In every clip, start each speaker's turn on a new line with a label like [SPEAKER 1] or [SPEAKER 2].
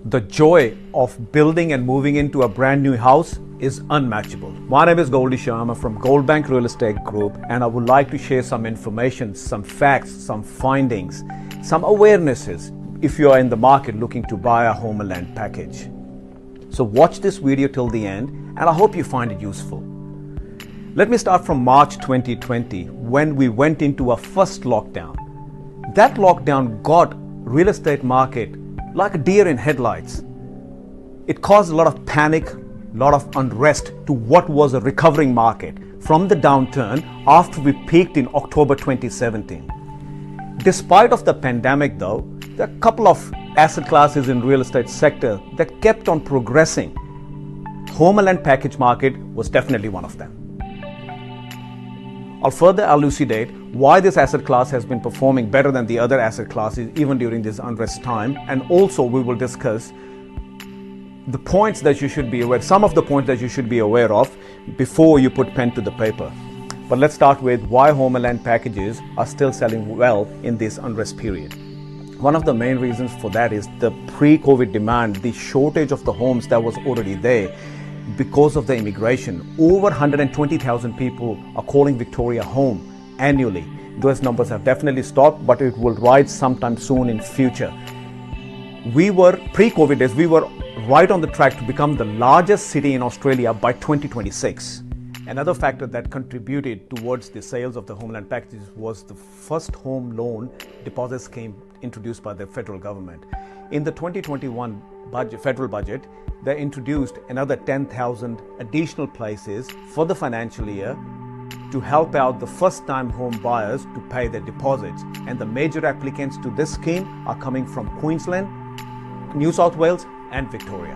[SPEAKER 1] The joy of building and moving into a brand new house is unmatchable. My name is Goldy Sharma from Goldbank Real Estate Group, and I would like to share some information, some facts, some findings, some awarenesses if you are in the market looking to buy a home and land package. So watch this video till the end, and I hope you find it useful. Let me start from March 2020 when we went into our first lockdown. That lockdown got real estate market like a deer in headlights. It caused a lot of panic, a lot of unrest to what was a recovering market from the downturn after we peaked in October 2017. Despite of the pandemic though, there are a couple of asset classes in real estate sector that kept on progressing. Home and land package market was definitely one of them. I'll further elucidate why this asset class has been performing better than the other asset classes even during this unrest time, and also we will discuss the points that you should be aware, some of the points that you should be aware of before you put pen to the paper. But let's start with why home and land packages are still selling well in this unrest period. One of the main reasons for that is the pre-COVID demand, the shortage of the homes that was already there. Because of the immigration, over 120,000 people are calling Victoria home annually. Those numbers have definitely stopped, but it will rise sometime soon in future. We were, pre-COVID days, we were right on the track to become the largest city in Australia by 2026. Another factor that contributed towards the sales of the homeland packages was the first home loan deposit scheme introduced by the federal government. In the 2021 federal budget, they introduced another 10,000 additional places for the financial year to help out the first-time home buyers to pay their deposits. And the major applicants to this scheme are coming from Queensland, New South Wales and Victoria.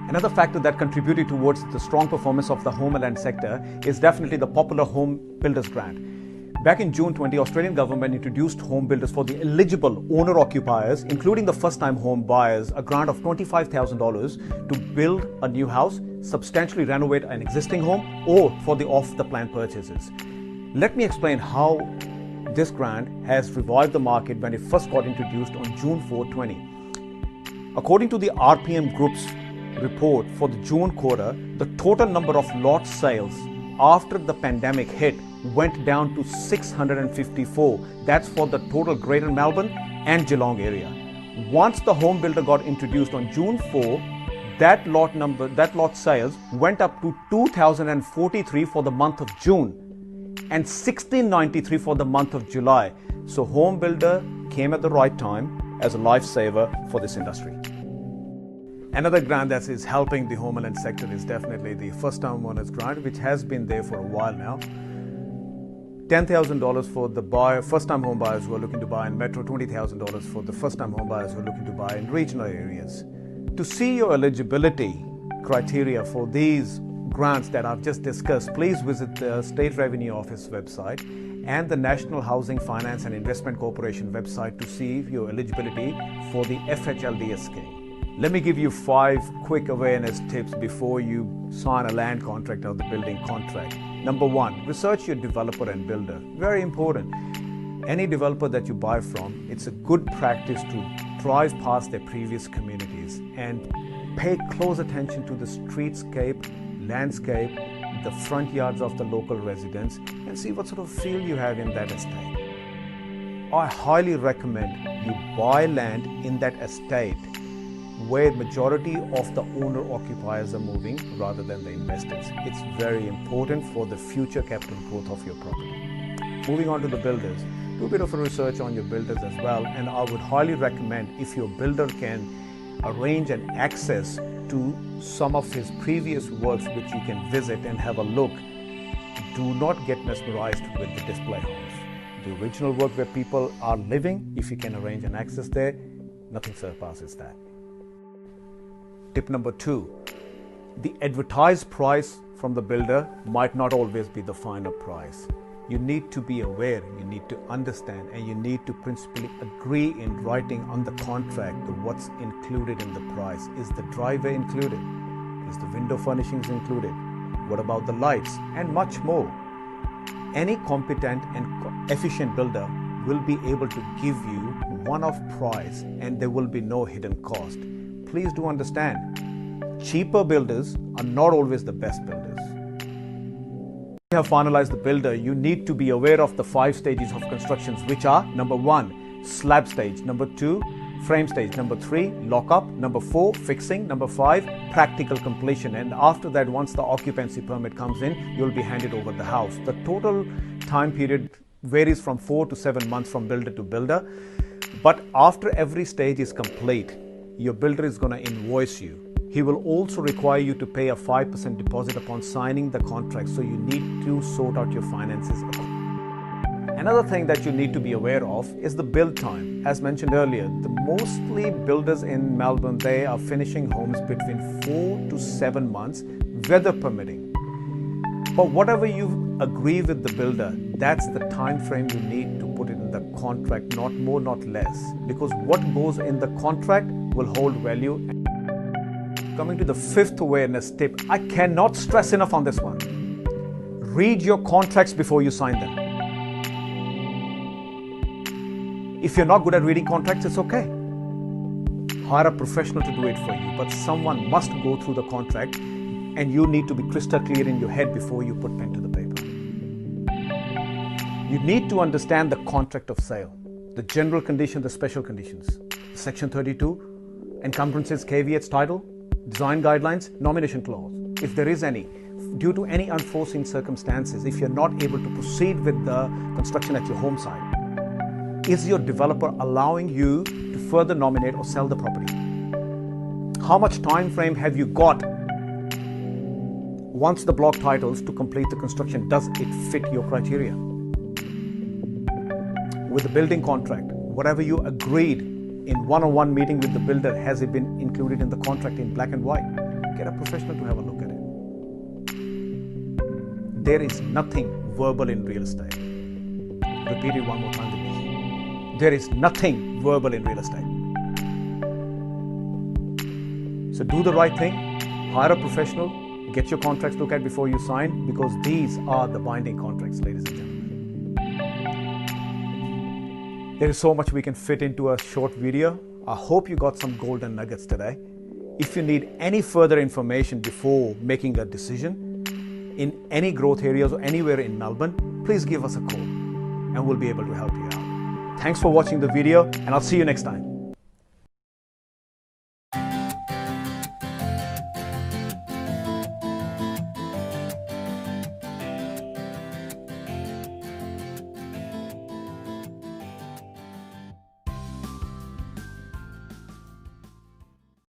[SPEAKER 1] Another factor that contributed towards the strong performance of the home and land sector is definitely the popular home builders grant. Back in June 20, Australian government introduced home builders for the eligible owner-occupiers, including the first-time home buyers, a grant of $25,000 to build a new house, substantially renovate an existing home, or for the off-the-plan purchases. Let me explain how this grant has revived the market when it first got introduced on June 4, 20. According to the RPM Group's report for the June quarter, the total number of lot sales after the pandemic hit went down to 654. That's for the total Greater Melbourne and Geelong area. Once the home builder got introduced on June 4, that lot sales went up to 2,043 for the month of June and 1,693 for the month of July. So home builder came at the right time as a lifesaver for this industry. Another grant that is helping the home and land sector is definitely the first-time owners grant, which has been there for a while now. $10,000 for the first-time home buyers who are looking to buy in metro, $20,000 for the first-time home buyers who are looking to buy in regional areas. To see your eligibility criteria for these grants that I've just discussed, please visit the State Revenue Office website and the National Housing Finance and Investment Corporation website to see your eligibility for the FHLDS scheme. Let me give you 5 quick awareness tips before you sign a land contract or the building contract. Number 1, research your developer and builder. Very important. Any developer that you buy from, it's a good practice to drive past their previous communities and pay close attention to the streetscape, landscape, the front yards of the local residents, and see what sort of feel you have in that estate. I highly recommend you buy land in that estate where majority of the owner-occupiers are moving rather than the investors. It's very important for the future capital growth of your property. Moving on to the builders, do a bit of a research on your builders as well, and I would highly recommend if your builder can arrange an access to some of his previous works which you can visit and have a look. Do not get mesmerized with the display homes. The original work where people are living, if you can arrange an access there, nothing surpasses that. Tip number 2, the advertised price from the builder might not always be the final price. You need to be aware, you need to understand, and you need to principally agree in writing on the contract to what's included in the price. Is the driveway included? Is the window furnishings included? What about the lights? And much more. Any competent and efficient builder will be able to give you one-off price and there will be no hidden cost. Please do understand, cheaper builders are not always the best builders. You have finalized the builder, you need to be aware of the 5 stages of constructions, which are: number 1, slab stage; number 2, frame stage; number 3, lock-up; number 4, fixing; number 5, practical completion. And after that, once the occupancy permit comes in, you'll be handed over the house. The total time period varies from 4 to 7 months from builder to builder. But after every stage is complete, your builder is going to invoice you. He will also require you to pay a 5% deposit upon signing the contract, so you need to sort out your finances. Another thing that you need to be aware of is the build time. As mentioned earlier, mostly builders in Melbourne, they are finishing homes between 4 to 7 months, weather permitting. But whatever you agree with the builder, that's the time frame you need to put it in the contract, not more, not less. Because what goes in the contract will hold value. Coming to the 5th awareness tip, I cannot stress enough on this one. Read your contracts before you sign them. If you're not good at reading contracts, it's okay. Hire a professional to do it for you, but someone must go through the contract and you need to be crystal clear in your head before you put pen to the paper. You need to understand the contract of sale, the general condition, the special conditions, Section 32, encumbrances, caveats, title, design guidelines, nomination clause. If there is any, due to any unforeseen circumstances, if you're not able to proceed with the construction at your home site, is your developer allowing you to further nominate or sell the property? How much time frame have you got once the block titles to complete the construction? Does it fit your criteria? With the building contract, whatever you agreed in one-on-one meeting with the builder, has it been included in the contract in black and white? Get a professional to have a look at it. There is nothing verbal in real estate. Repeat it one more time with me. There is nothing verbal in real estate. So do the right thing, hire a professional, get your contracts looked at before you sign, because these are the binding contracts, ladies and gentlemen. There is so much we can fit into a short video. I hope you got some golden nuggets today. If you need any further information before making a decision in any growth areas or anywhere in Melbourne, please give us a call and we'll be able to help you out. Thanks for watching the video, and I'll see you next time.